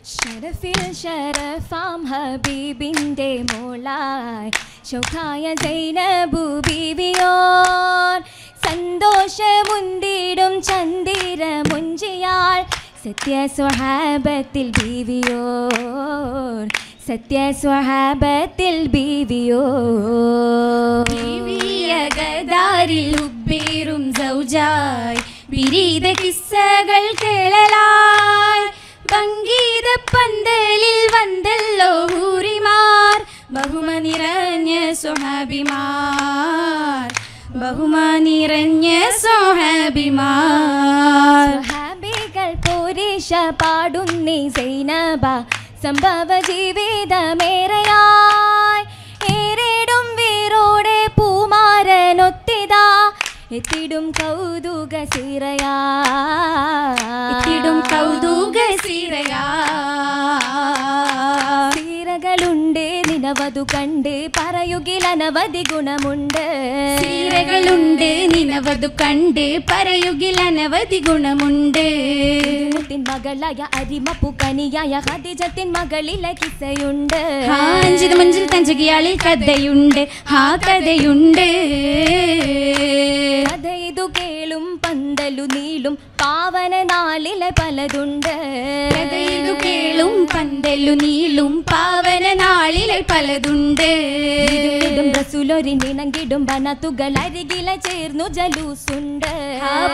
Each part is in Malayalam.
ഷറഫിൽ ഷറഫാം ഹബീബിൻ്റെ മോളായി ശൗഖായ സൈനബു ബീവിയോർ സന്തോഷമുന്തിടും ചന്ദിര മുഞ്ചിയാൾ സത്യ സ്വഹാബത്തിൽ ബീവിയോർ സത്യ സ്വഹാബത്തിൽ ബീവിയോർ ബീവിയകദാരിൽ ഉബ്ബേറും സൗജായി വിരീത കിസ്സകൾ കേളലായി സംഗീത പന്തലിൽ വന്നല്ലോ ഹൂറിമാർ ബഹുമനിറഞ്ഞ സ്വഹാബിമാർ ബഹുമനിറഞ്ഞ സ്വഹാബിമാർ സ്വഹാബികൾ പോരീഷ പാടുന്നീ സൈനബ സംഭവ ജീവിതമേറെയായി ഏറേടും വീരോടെ പൂമാരനൊത്തിതാ എത്തിടും കൗതുക സിറയാ എത്തിടും കൗതുക സിറയാ സീരകളുണ്ട് നിനവതു കണ്ട് പറയുകിലനവധി ഗുണമുണ്ട് സീരകളുണ്ട് നിനവതു കണ്ട് പറയുകിലനവധി ഗുണമുണ്ട് മകളായ അരിമപ്പു കനിയായ ഖദീജത്തിൻ മകളിലെ കിസ്സയുണ്ട് അഞ്ചിത് മഞ്ചിൽ തഞ്ചകിയാളിൽ കഥയുണ്ട് കഥയുണ്ട് കഥയിതു കേളും പന്തലു നീളും പാവന നാളിലെ പലതുണ്ട് കഥയിതു കേളും പന്തലു നീളും പാവന നാളിലെ പലതുണ്ട് റസൂലൊരിണങ്ങിടും ബനത്തുകൾ അരികിലെ ചേർന്നു ജലൂസുണ്ട്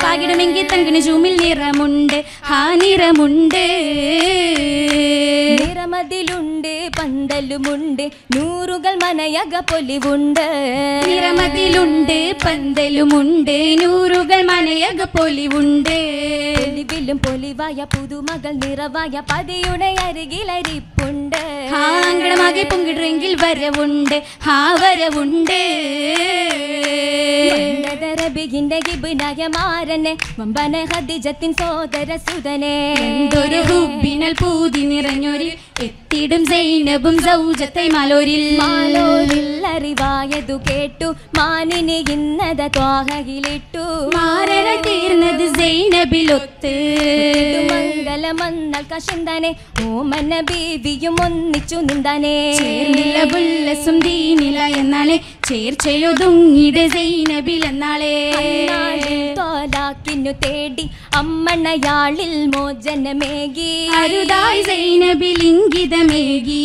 പാകിടുമെങ്കിൽ തങ്കിന് ജൂമിൽ നിറമുണ്ട് നിറമുണ്ട് നിറമതിലുണ്ട് പന്തലുമുണ്ട് നൂറുകൾ മനയക പൊലിവുണ്ട് നിറമതിലുണ്ട് പന്തലുമുണ്ട് നൂറുകൾ മനയക പൊലിവുണ്ട് പൊലിവിലും പൊലിവായ പുതുമകൾ നിറവായ പതിയുടെ അരികിലരിപ്പുണ്ട് അങ്കണമാകെ പൊങ്കിടുമെങ്കിൽ വരവുണ്ട് വരവുണ്ട് റബിന്റെ ഗിബ്നായ മാരനെ വമ്പന ഖദീജത്തിൻ സോദര സുതനെ എന്തൊരു ഹുബ്ബിനാൽ പൂതി നിറഞ്ഞൊരു എത്തിടും സൈനബും സൗജത്തെ മാലോരിൽ അറിവായതു കേട്ടു മാനിനെ ഇന്നത ത്വാഹയിലിട്ടു മാരന തീർന്നത് സൈനബിലൊത്ത് മംഗലമന്നൽ കശന്തനെ ഓമന ബീവിയും ഒന്നിച്ചു നിന്താനെ ചേർന്നില്ല ബുല്ലസും ദീനില എന്നാളെ ചേർച്ചയൊതുങ്ങിത് സൈനബിൽ എന്നാളെ തോലാക്കിനു തേടി അമ്മണയാളിൽ മോചനമേകി അരുതായി സൈനബിൽ ഇംഗിതമേകി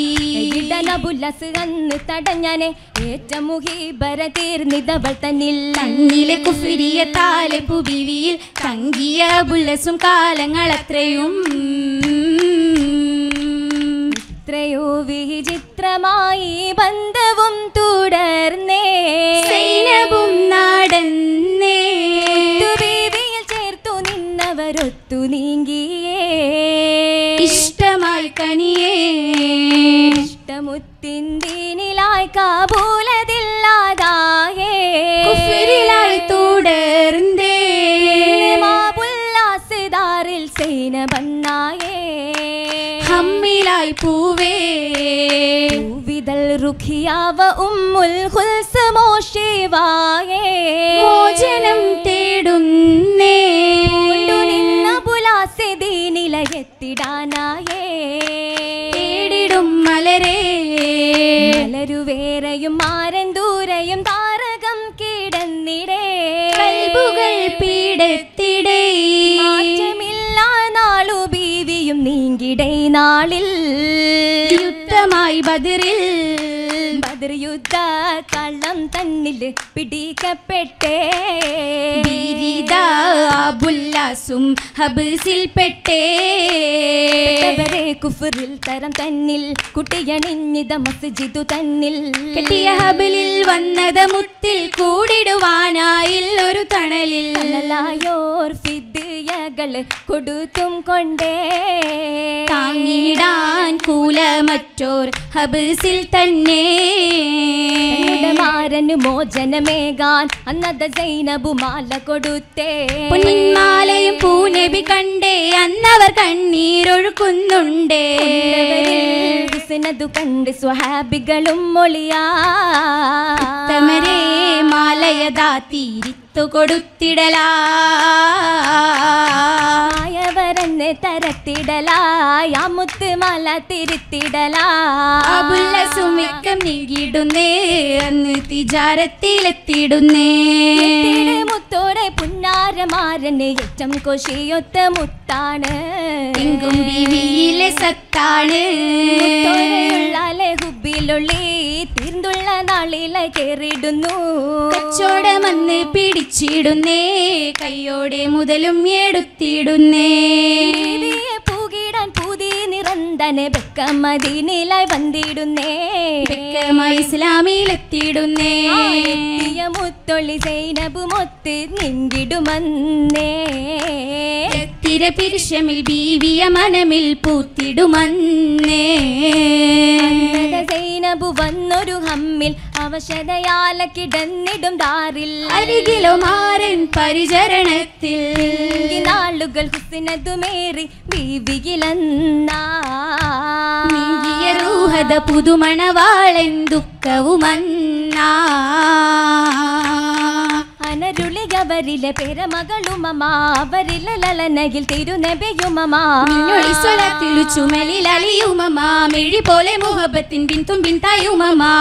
ബുല്ലസ് അന്ന് തടഞ്ഞാനെ ഏറ്റമുഹീബര തീർന്നിതവൾ തന്നിൽ തന്നിലെ കുഫിരിയ താലെ പുബിവിയിൽ തങ്ങിയ ബുല്ലസും കാലങ്ങൾ അത്രയും എത്രയോ വിചിത്രമായി ബന്ധവും തുടർന്നേ സൈനബും നടന്നേ ബീവിയിൽ ചേർത്തു നിന്നവരൊത്തു നീങ്ങിയേ ഇഷ്ടമായി കനിയേ ഇഷ്ടമുത്തിന്തിനിലായി കാബൂലതില്ലാതായേ കുഫിരിലായി തുടർന്നേ മാബുല്ലാസിദാറിൽ സൈനബന്നായേ ഹമ്മിലായി പൂവേ പൂവിതൽ റുഖിയാവ ഉമ്മുൽ ഖുൽസുമോ ശിവായേ മോചനം തേടുന്നേ നിന്ന പുലാസിദീനിലയെത്തിടാനായേ തേടിടും മലരേ മലരുവേറെയും മാരൻ ദൂരയും താരകം കിടന്നിടേ കൽബുകൾ പീഡത്തിടേ മാറ്റമില്ല നാളു ബീവിയും നീങ്കിടേ നാളിൽ യുദ്ധമായി ബദറിൽ ബദർ യുദ്ധ കള്ളം തന്നിൽ പിടിക്കപ്പെട്ടേ ബുല്ലാസും ഹബ്സിൽ പെട്ടേ കുഫറിൽ തരം തന്നിൽ കുട്ടിയണിഞ്ഞിത മസ്ജിദു തന്നിൽ കെട്ടിയ ഹബിലിൽ വന്നത് മുത്തിൽ കൂടിടുവാനായിൽ ഒരു തണലിൽ അല്ലായോർ ഫിദ്യകള് കൊടുത്തും കൊണ്ടേ താങ്ങിടാൻ കൂലമറ്റോർ ഹബ്സിൽ തന്നെ മാരന് മോചനമേകാൻ അന്നത സൈനബു മാല കൊടുത്തേ പൊന്നിന്മാലയും പൂനബി കണ്ടേ അന്നവർ കണ്ണീരൊഴുക്കുന്നുണ്ടേ ഹുസ്നതു കണ്ട് സ്വഹാബികളും മൊളിയാ തമരേ മാലയദാ തീരിത്ത മുത്തു കൊടുത്തിടലായവരെന്ന് തരത്തിടലായ മുത്ത് മല തിരുത്തിടലാസുമിക്കം നീങ്ങിടുന്നേ അന്ന് തിജാരത്തിലെത്തിടുന്നേ മുത്തോടെ പുന്നാരമാരന് ഏറ്റം കൊശിയൊത്ത മുത്താണ് എങ്കും ബീവിയിലെ സത്താണ് ഹുബിലുള്ളി തീർന്നുള്ള നാളിലെ കേറിടുന്നു കച്ചോടമന്ന് പിടിച്ചിടുന്നേ കയ്യോടെ മുതലും എടുത്തിടുന്നേ പൂകിടാൻ പൂതി നിറന്തനെ ബെക്കമദീനയിലായി വന്നിടുന്നേ ബെക്കമ ഇസ്ലാമിലെത്തിടുന്നേ മുത്തൊള്ളി സൈനബ് മൊത്ത് നിങ്കിടുമന്നേ തിര പിരിശമിൽ ബീവിയ മനമിൽ പൂത്തിടുമന്നേ സൈനബു വന്നൊരു ഹമ്മിൽ അവശതയാല കിടന്നിടും ദാറിൽ അരികിലോ മാരൻ പരിചരണത്തിൽ നാളുകൾ ഹുസ്നതുമേറി ബീവിയിലെന്നാ റൂഹത പുതുമണവാളൻ ദുഃഖവുമന്നാ അനരുളികവരിലെ പെരമകളുമമാ അവരിലെ ലലനയിൽ തിരുനബിയുമമാ സ്വലത്തിലു ചുമലിൽ അലിയുമമാ മിഴി പോലെ മുഹബത്തിൻ ബിന്തുമ്പിൻ തായുമമാ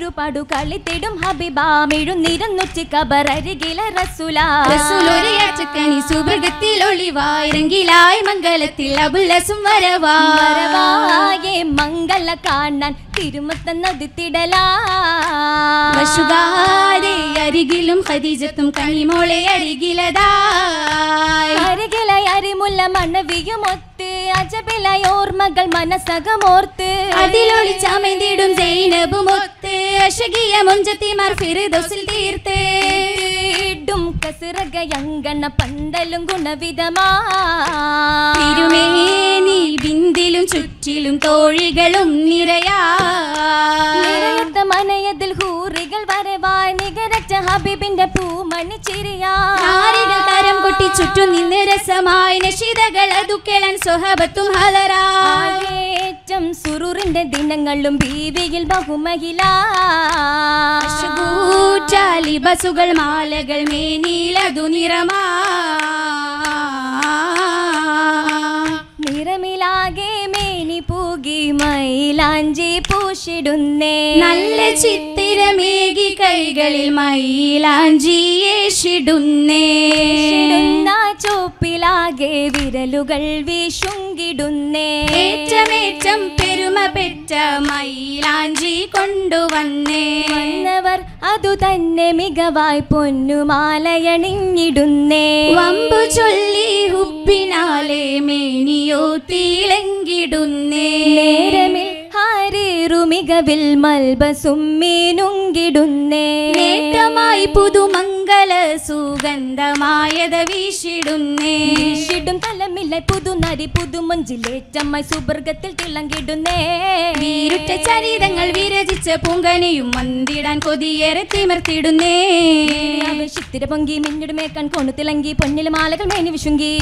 ൊരു പടു കളിത്തിടും ഹബിബാ മിഴുന്നിരുന്നുച്ചി കബറരികിലെ റസൂലാ റസൂലൊരു യാചകനി സുബർഗത്തിൽ ഒളിവായിരങ്കിലായി മംഗലത്തിൽ അബുല്ലസും വരവായേ മംഗല കാണാൻ തിരുമുത്തന്നൊതുത്തിടലാശുകാരെ അരികിലും ഖദീജത്തും കണിമോളെ അരികിലതായി അരികിലെ അരിമുല്ല മണവിയുമൊത്ത് അജബിലായി ഓർമ്മകൾ മനസ്സകമോർത്ത് അതിലൊളിച്ചമൈന്തിടും സൈനബുമൊത്ത് അശകിയ മുഞ്ചത്തിമാർ ഫിർദൗസിൽ തീർത്തേടും കസിറകയങ്കണ പന്തലും ഗുണവിധമാ തിരുമേനി ബിന്ദിലും ചുറ്റിലും തോഴികളും നിരയാ മനയതിൽ ഹൂറികൾ വരവായി നികരച്ച ഹബീബിന്റെ പൂമണി ചിരിയാ തരം കൊട്ടി ചുറ്റും നിന്ന് രസമായി നശിതകൾ അതു കേളൻ സ്വഹബത്തും ഹലരാറ്റം സുറൂറിന്റെ ദിനങ്ങളും ബീവിയിൽ ബഹുമഹിലാലി ബസുകൾ മാലകൾ മേനീലതു നിറമാ നിറമിലാകെ മേനി പൂകി മൈലാഞ്ചി പൂശിടുന്നേ നല്ല ചിത്തിരമേകി കൈകളിൽ മൈലാഞ്ചി യേശിടുന്നേ ചോപ്പിലാകെ വിരലുകൾ വീശുങ്കിടുന്നേ ഏറ്റമേറ്റം പെരുമ പെറ്റ മൈലാഞ്ചി കൊണ്ടുവന്നേ വന്നവർ അതു തന്നെ മികവായി പൊന്നുമാലയണിഞ്ഞിടുന്നേ വമ്പു ചൊല്ലി ഹുബിനാലെ മേനിയോ തിളങ്ങിടുന്നേ നേരമിൽ മികവിൽ മൽബസും മീനുങ്കിടുന്നേ നേട്ടമായി പുതുമംഗല സുഗന്ധമായത വീശിടുന്നേ വീശിടും തലമില്ല പുതുനരി പുതുമഞ്ചിലേറ്റമായി സുബർഗത്തിൽ തിളങ്ങിടുന്നേ വീരുറ്റ ചരിതങ്ങൾ വിരചിച്ച പൂങ്കനിയും മന്ദിടാൻ കൊതിയേറെ തിമർത്തിടുന്നേ ചിത്തിര പൊങ്കി മിന്നിടുമേക്കാൻ കൊണു തിളങ്ങി പൊന്നിൽ മാലകൾ മേനി വിശുങ്കി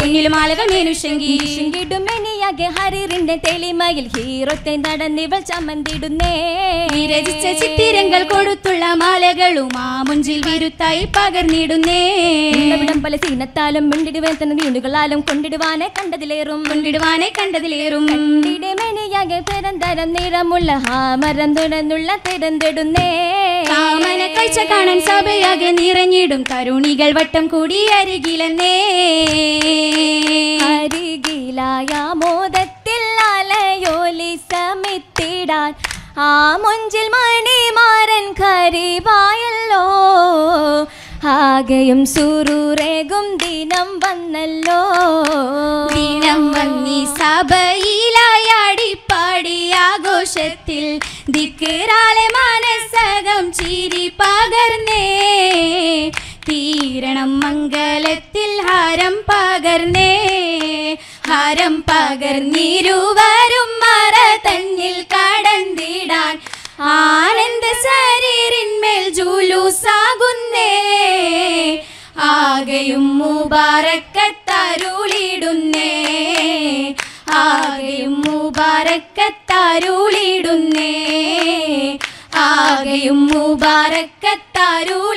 വിശുങ്കിടും മേനിയാകെ ഹരിറിന്റെ തെളിമയിൽ ഹീറോത്തെ നടന്നിവൾ ചമന്തിടുന്നേ വിരചിച്ച ചിത്തിരങ്ങൾ കൊടുത്തുള്ള മാലകളും ആ മുഞ്ചിൽ വിരുത്തായി പകർന്നിടുന്നേ പല സീനത്താലും മിണ്ടിടുവേ തന്നെ നീണ്ടുകളാലും കൊണ്ടിടുവാനെ കണ്ടതിലേറും മെനിയാകെ പെരന്തരം നിറമുള്ള ഹാമരം തുടർന്നുള്ള തിരന്തിടുന്നേ കാമന കാഴ്ച കാണാൻ സഭയാകെ നിറഞ്ഞിടും തരുണികൾ വട്ടം കൂടി അരികിലെന്നേ അരികിലായ മോദത്തിൽ അലയോലി സമിത്തിടാൻ ആ മുഞ്ചിൽ മണിമാരൻ ഖരീബായല്ലോ ആകെയും സുറൂറേകും ദിനം വന്നല്ലോ ദിനം വന്നി സഭയിലായാടിപ്പാടി ആഘോഷത്തിൽ ദിക്റാലെ മനസ്സകം ചിരി പകർന്നേ തീരണം മംഗലത്തിൽ ഹാരം പകർന്നിരുവരും മറ തന്നിൽ കടന്നിടാൻ ആനന്ദ ശരീരിന്മേൽ ജൂലൂസാകുന്നേ ആകെയും മുബാറക്കത്തരുളിടുന്നേ ആകെയും മുബാറക്കത്തരുളിടുന്നേ ആകെയും മുബാറക്കത്തരുളി